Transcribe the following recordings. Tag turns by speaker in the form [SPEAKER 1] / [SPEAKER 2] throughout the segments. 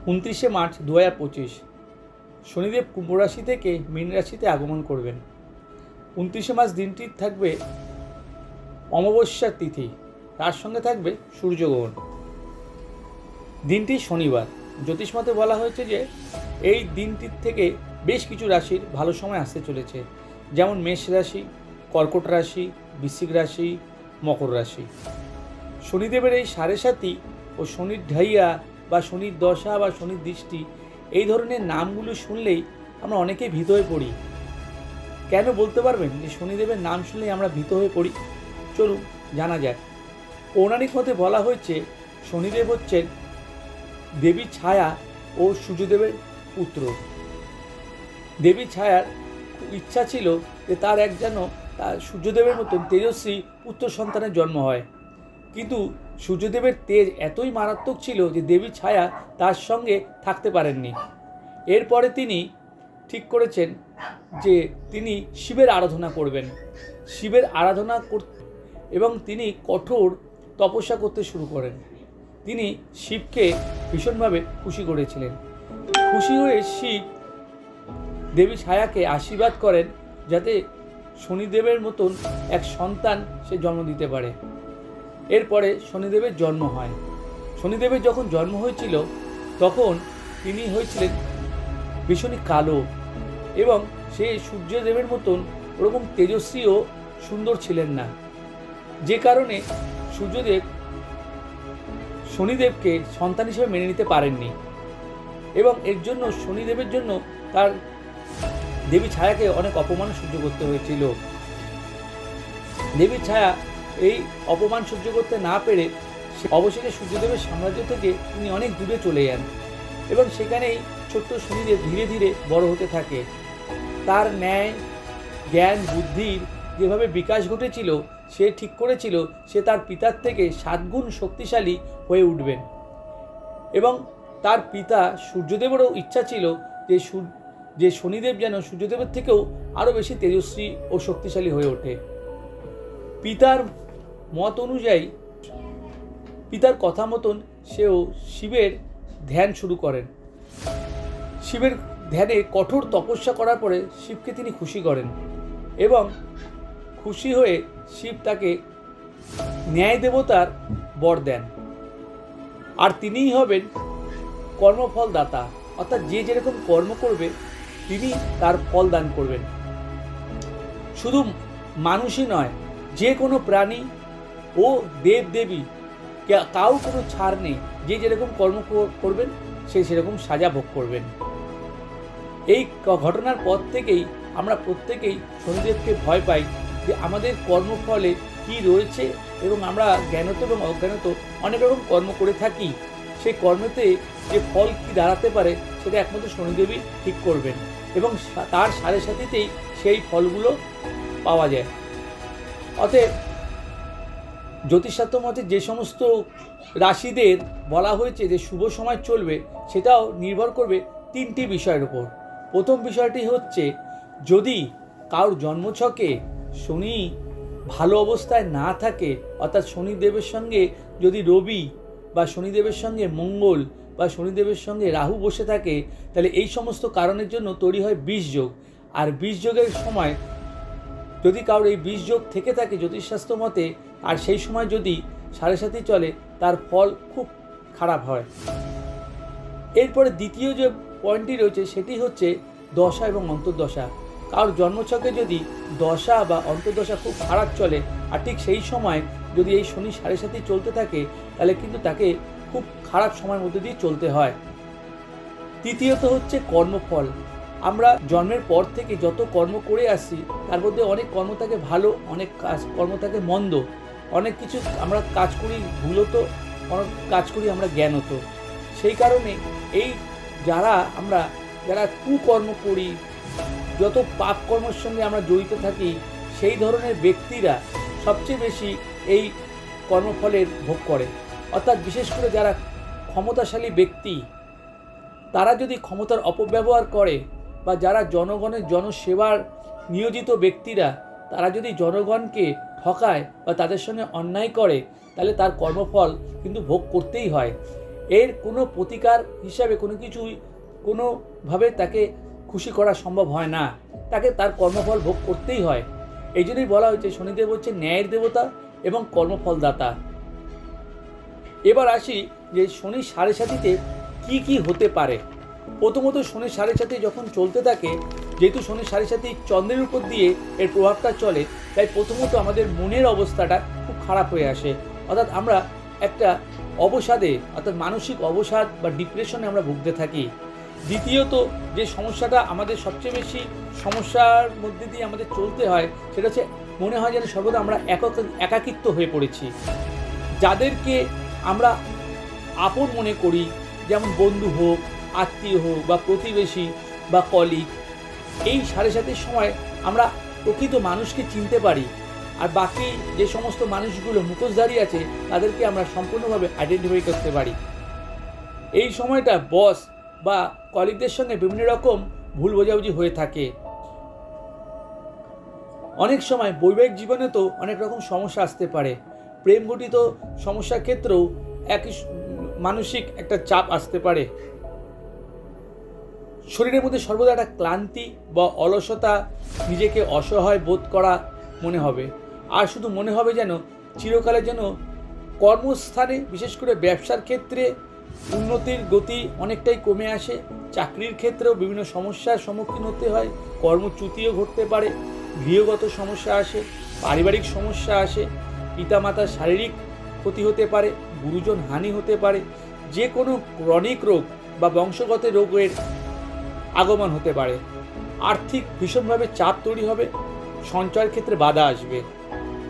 [SPEAKER 1] 29 March 2025 Shanidev কুম্ভ রাশি থেকে মীন রাশিতে আগমন করবেন। 29 মার্চ দিনটি থাকবে অমাবস্যার তিথি, তার সঙ্গে থাকবে সূর্যগ্রহণ। দিনটি শনিবার। জ্যোতিষমতে বলা হয়েছে যে এই দিনটির থেকে বেশ কিছু রাশির ভালো সময় আসতে চলেছে, যেমন মেষ রাশি, কর্কট রাশি, বৃশ্চিক রাশি, মকর রাশি। শনিদেবের এই সাড়ে সাতি ও শনির ঢাইয়া বা শনির দশা বা শনির দৃষ্টি, এই ধরনের নামগুলো শুনলেই আমরা অনেকেই ভীত হয়ে পড়ি। কেন বলতে পারবেন যে শনিদেবের নাম শুনলেই আমরা ভীত হয়ে পড়ি? চলুন জানা যাক। পৌরাণিক মতে বলা হয়েছে শনিদেব হচ্ছেন দেবী ছায়া ও সূর্যদেবের পুত্র। দেবী ছায়ার ইচ্ছা ছিল যে তার তার সূর্যদেবের মতন তেজস্বী পুত্র সন্তানের জন্ম হয়, কিন্তু সূর্যদেবের তেজ এতই মারাত্মক ছিল যে দেবী ছায়া তার সঙ্গে থাকতে পারেননি। এরপরে তিনি ঠিক করেছেন যে তিনি শিবের আরাধনা করবেন। শিবের আরাধনা এবং তিনি কঠোর তপস্যা করতে শুরু করেন। তিনি শিবকে ভীষণভাবে খুশি করেছিলেন। খুশি হয়ে শিব দেবী ছায়াকে আশীর্বাদ করেন যাতে শনিদেবের মতন এক সন্তান সে জন্ম দিতে পারে। এরপরে শনিদেবের জন্ম হয়। শনিদেবের যখন জন্ম হয়েছিল তখন তিনি হয়েছিলেন ভীষণই কালো এবং সে সূর্যদেবের মতন ওরকম তেজস্বী ও সুন্দর ছিলেন না, যে কারণে সূর্যদেব শনিদেবকে সন্তান হিসেবে মেনে নিতে পারেননি এবং এর জন্য শনিদেবের জন্য তার দেবী ছায়াকে অনেক অপমান সহ্য করতে হয়েছিল। দেবী ছায়া এই অপমান সহ্য করতে না পেরে অবশেষে সূর্যদেবের সাম্রাজ্য থেকে তিনি অনেক দূরে চলে যান এবং সেখানেই ছোট্ট শনিদেব ধীরে ধীরে বড় হতে থাকে। তার ন্যায় জ্ঞান বুদ্ধির যেভাবে বিকাশ ঘটেছিল, সে ঠিক করেছিল সে তার পিতার থেকে 7 গুণ শক্তিশালী হয়ে উঠবেন এবং তার পিতা সূর্যদেবেরও ইচ্ছা ছিল যে শনিদেব যেন সূর্যদেবের থেকেও আরও বেশি তেজস্বী ও শক্তিশালী হয়ে ওঠে। পিতার মত অনুযায়ী, পিতার কথা মতন সেও শিবের ধ্যান শুরু করেন। শিবের ধ্যানে কঠোর তপস্যা করার পরে শিবকে তিনি খুশি করেন এবং খুশি হয়ে শিব তাকে ন্যায় দেবতার বর দেন, আর তিনিই হবেন কর্মফল দাতা। অর্থাৎ যে যেরকম কর্ম করবে তিনি তার ফল দান করবেন। শুধু মানুষই নয়, যে কোনো প্রাণী ও দেব দেবী কাউ কোনো ছাড় নেই। যে যেরকম কর্ম করবেন সে সেরকম সাজা ভোগ করবেন। এই ঘটনার পর থেকেই আমরা প্রত্যেকেই শনিদেবকে ভয় পাই যে আমাদের কর্মফলে কি রয়েছে এবং আমরা জ্ঞানত এবং অজ্ঞানত অনেক রকম কর্ম করে থাকি। সেই কর্মেতে যে ফল কি দাঁড়াতে পারে সেটা একমাত্র শনিদেবই ঠিক করবেন এবং তার সাড়ে সাথীতেই সেই ফলগুলো পাওয়া যায়। অতএব জ্যোতিষশাস্ত্র মতে যে সমস্ত রাশিদের বলা হয়েছে যে শুভ সময় চলবে, সেটাও নির্ভর করবে 3টি বিষয়ের উপর। প্রথম বিষয়টি হচ্ছে, যদি কারোর জন্মছকে শনি ভালো অবস্থায় না থাকে, অর্থাৎ শনিদেবের সঙ্গে যদি রবি বা শনিদেবের সঙ্গে মঙ্গল বা শনিদেবের সঙ্গে রাহু বসে থাকে, তাহলে এই সমস্ত কারণের জন্য তৈরি হয় বিষযোগ। আর বিষযোগের সময় যদি কারোর এই বিষযোগ থেকে থাকে জ্যোতিষশাস্ত্র মতে, আর সেই সময় যদি সাড়ে সাথী চলে, তার ফল খুব খারাপ হয়। এরপরে দ্বিতীয় যে পয়েন্টটি রয়েছে সেটি হচ্ছে দশা এবং অন্তর্দশা। কারোর জন্মছকে যদি দশা বা অন্তর্দশা খুব খারাপ চলে, আর ঠিক সেই সময় যদি এই শনি সাড়ে সাথী চলতে থাকে, তাহলে কিন্তু তাকে খুব খারাপ সময়ের মধ্যে দিয়ে চলতে হয়। তৃতীয়ত হচ্ছে কর্মফল। আমরা জন্মের পর থেকে যত কর্ম করে আসছি তার মধ্যে অনেক কর্ম থাকে ভালো, অনেক কর্ম থাকে মন্দ। অনেক কিছু আমরা কাজ করি ভুলত, অনেক কাজ করি আমরা জ্ঞানত। সেই কারণে এই যারা কুকর্ম করি, যত পাপ কর্মের সঙ্গে আমরা জড়িত থাকি, সেই ধরনের ব্যক্তিরা সবচেয়ে বেশি এই কর্মফলের ভোগ করে। অর্থাৎ বিশেষ করে যারা ক্ষমতাশালী ব্যক্তি, তারা যদি ক্ষমতার অপব্যবহার করে বা যারা জনগণের জনসেবার নিয়োজিত ব্যক্তিরা, তারা যদি জনগণকে ঠকায় বা তাদের সঙ্গে অন্যায় করে, তাহলে তার কর্মফল কিন্তু ভোগ করতেই হয়। এর কোনো প্রতিকার হিসাবে কোনো কিছুই কোনোভাবে তাকে খুশি করা সম্ভব হয় না, তাকে তার কর্মফল ভোগ করতেই হয়। এই জন্যই বলা হয়েছে শনিদেব হচ্ছে ন্যায়ের দেবতা এবং কর্মফলদাতা। এবার আসি যে শনি সাড়ে সাতিতে কী হতে পারে। প্রথমত শনি সাড়ে সাতি যখন চলতে থাকে, যেহেতু শনি সাড়ে সাতি চন্দ্রের উপর দিয়ে এর প্রভাবটা চলে, তাই প্রথমত আমাদের মনের অবস্থাটা খুব খারাপ হয়ে আসে, অর্থাৎ আমরা একটা অবসাদে অর্থাৎ মানসিক অবসাদ বা ডিপ্রেশনে আমরা ভুগতে থাকি। দ্বিতীয়ত যে সমস্যাটা আমাদের সবচেয়ে বেশি সমস্যার মধ্যে দিয়ে আমাদের চলতে হয় সেটা হচ্ছে মনে হয় যেন সর্বদা আমরা একাকিত্ব হয়ে পড়েছি। যাদেরকে আমরা আপন মনে করি, যেমন বন্ধু হোক, আত্মীয় হোক বা প্রতিবেশী বা কলিগ, এই সাড়ে সাতির সময় আমরা প্রকৃত মানুষকে চিনতে পারি, আর বাকি যে সমস্ত মানুষগুলো মুখোশধারী আছে তাদেরকে আমরা সম্পূর্ণভাবে আইডেন্টিফাই করতে পারি। এই সময়টা বস বা কলিগদের সঙ্গে বিভিন্ন রকম ভুল বোঝাবুঝি হয়ে থাকে। অনেক সময় বৈবাহিক জীবনে তো অনেক রকম সমস্যা আসতে পারে। প্রেম ঘটিত সমস্যার ক্ষেত্রেও একই মানসিক একটা চাপ আসতে পারে। শরীরের মধ্যে সর্বদা একটা ক্লান্তি বা অলসতা, নিজেকে অসহায় বোধ করা মনে হবে। আর শুধু মনে হবে যেন চিরকালের জন্য কর্মস্থানে, বিশেষ করে ব্যবসার ক্ষেত্রে উন্নতির গতি অনেকটাই কমে আসে। চাকরির ক্ষেত্রেও বিভিন্ন সমস্যার সম্মুখীন হতে হয়, কর্মচ্যুতিও ঘটতে পারে, গৃহগত সমস্যা আসে, পারিবারিক সমস্যা আসে, পিতামাতার শারীরিক ক্ষতি হতে পারে, গুরুজন হানি হতে পারে, যে কোনো ক্রনিক রোগ বা বংশগত রোগের আগমন হতে পারে। আর্থিক ভীষণভাবে চাপ তৈরি হবে, সঞ্চয়ের ক্ষেত্রে বাধা আসবে,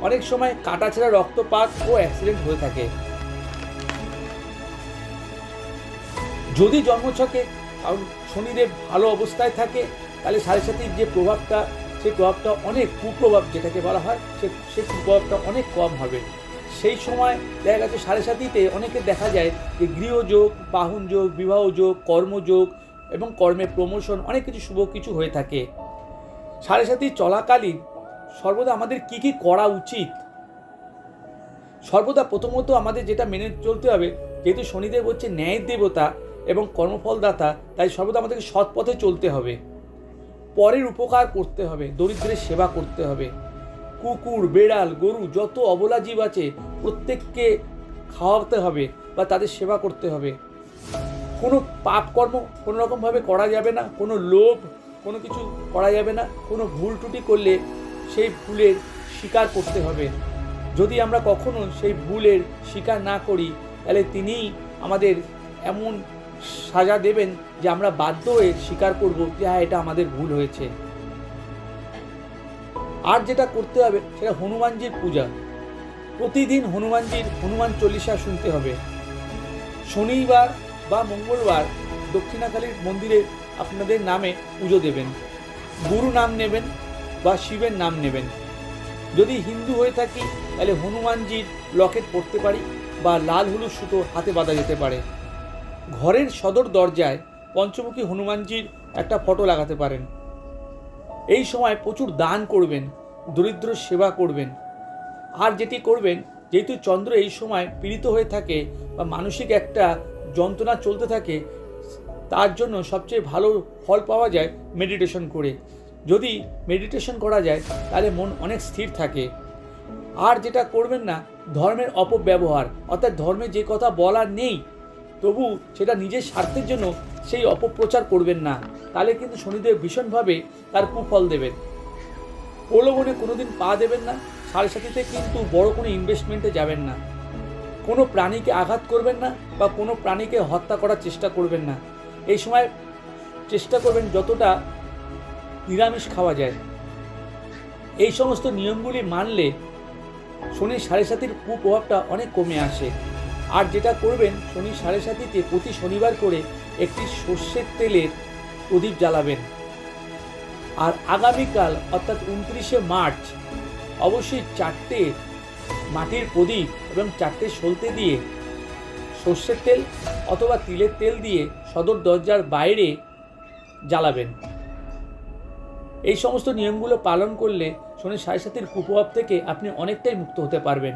[SPEAKER 1] অনেক সময় কাটাছেঁড়া রক্তপাত ও অ্যাক্সিডেন্ট হয়ে থাকে। যদি জন্মছকে কারণ শনিদেব ভালো অবস্থায় থাকে তাহলে সাড়ে সাতির যে প্রভাবটা, সেই প্রভাবটা অনেক কুপ্রভাব যেটাকে বলা হয়, সেই কুপ্রভাবটা অনেক কম হবে। সেই সময় দেখা গেছে সাড়ে সাতিতে অনেকে দেখা যায় যে গৃহযোগ, বাহন যোগ, বিবাহ যোগ, কর্মযোগ এবং কর্মে প্রমোশন, অনেক কিছু শুভ কিছু হয়ে থাকে। সাড়ে সাতি চলাকালীন সর্বদা আমাদের কি করা উচিত, সর্বদা প্রথমত আমাদের যেটা মেনে চলতে হবে, যেহেতু শনিদেব হচ্ছে ন্যায়ের দেবতা এবং কর্মফলদাতা, তাই সর্বদা আমাদেরকে সৎ পথে চলতে হবে, পরের উপকার করতে হবে, দরিদ্রের সেবা করতে হবে। কুকুর, বেড়াল, গরু, যত অবলা জীব আছে প্রত্যেককে খাওয়াতে হবে বা তাদের সেবা করতে হবে। কোনো পাপকর্ম কোনো রকমভাবে করা যাবে না, কোনো লোভ কোনো কিছু করা যাবে না, কোনো ভুল ত্রুটি করলে সেই ভুলের স্বীকার করতে হবে। যদি আমরা কখনো সেই ভুলের স্বীকার না করি তাহলে তিনিই আমাদের এমন সাজা দেবেন যে আমরা বাধ্য হয়ে স্বীকার করব যে হ্যাঁ, এটা আমাদের ভুল হয়েছে। আর যেটা করতে হবে সেটা হনুমানজির পূজা। প্রতিদিন হনুমান চল্লিশা শুনতে হবে। শনিবার বা মঙ্গলবার দক্ষিণাকালীর মন্দিরে আপনাদের নামে পুজো দেবেন, গুরু নাম নেবেন বা শিবের নাম নেবেন। যদি হিন্দু হয়ে থাকি তাহলে হনুমানজির লকেট পরতে পারি বা লাল হলুদ সুতো হাতে বাঁধা যেতে পারে। ঘরের সদর দরজায় পঞ্চমুখী হনুমানজির একটা ফটো লাগাতে পারেন। এই সময় প্রচুর দান করবেন, দরিদ্র সেবা করবেন। আর যেটি করবেন, যেহেতু চন্দ্র এই সময় পীড়িত হয়ে থাকে বা মানসিক একটা যন্ত্রণা চলতে থাকে, তার জন্য সবচেয়ে ভালো ফল পাওয়া যায় মেডিটেশন করে। যদি মেডিটেশন করা যায় তাহলে মন অনেক স্থির থাকে। আর যেটা করবেন না, ধর্মের অপব্যবহার, অর্থাৎ ধর্মে যে কথা বলার নেই তবু সেটা নিজের স্বার্থের জন্য সেই অপপ্রচার করবেন না, তাহলে কিন্তু শনিদেব ভীষণভাবে তার কুফল দেবেন। প্রলোভনে কোনোদিন পা দেবেন না। সাড়ে সাতিতে কিন্তু বড় কোনো ইনভেস্টমেন্টে যাবেন না, কোনো প্রাণীকে আঘাত করবেন না বা কোনো প্রাণীকে হত্যা করার চেষ্টা করবেন না। এই সময় চেষ্টা করবেন যতটা নিরামিষ খাওয়া যায়। এই সমস্ত নিয়মগুলি মানলে শনির সাড়ে সাতির কুপ্রভাবটা অনেক কমে আসে। আর যেটা করবেন, শনির সাড়ে সাতিতে প্রতি শনিবার করে একটি সর্ষের তেলের প্রদীপ জ্বালাবেন। আর আগামীকাল অর্থাৎ 29শে মার্চ অবশ্যই 4টে মাটির প্রদীপ এবং 4টে সলতে দিয়ে সর্ষের তেল অথবা তিলের তেল দিয়ে সদর দরজার বাইরে জ্বালাবেন। এই সমস্ত নিয়মগুলো পালন করলে শনির সাড়ে সাতির কুপ্রভাব থেকে আপনি অনেকটাই মুক্ত হতে পারবেন।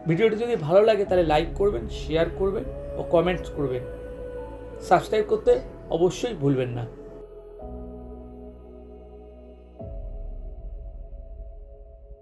[SPEAKER 1] ভিডিওটি যদি ভালো লাগে তাহলে লাইক করবেন, শেয়ার করবেন ও কমেন্টস করবেন। সাবস্ক্রাইব করতে অবশ্যই ভুলবেন না।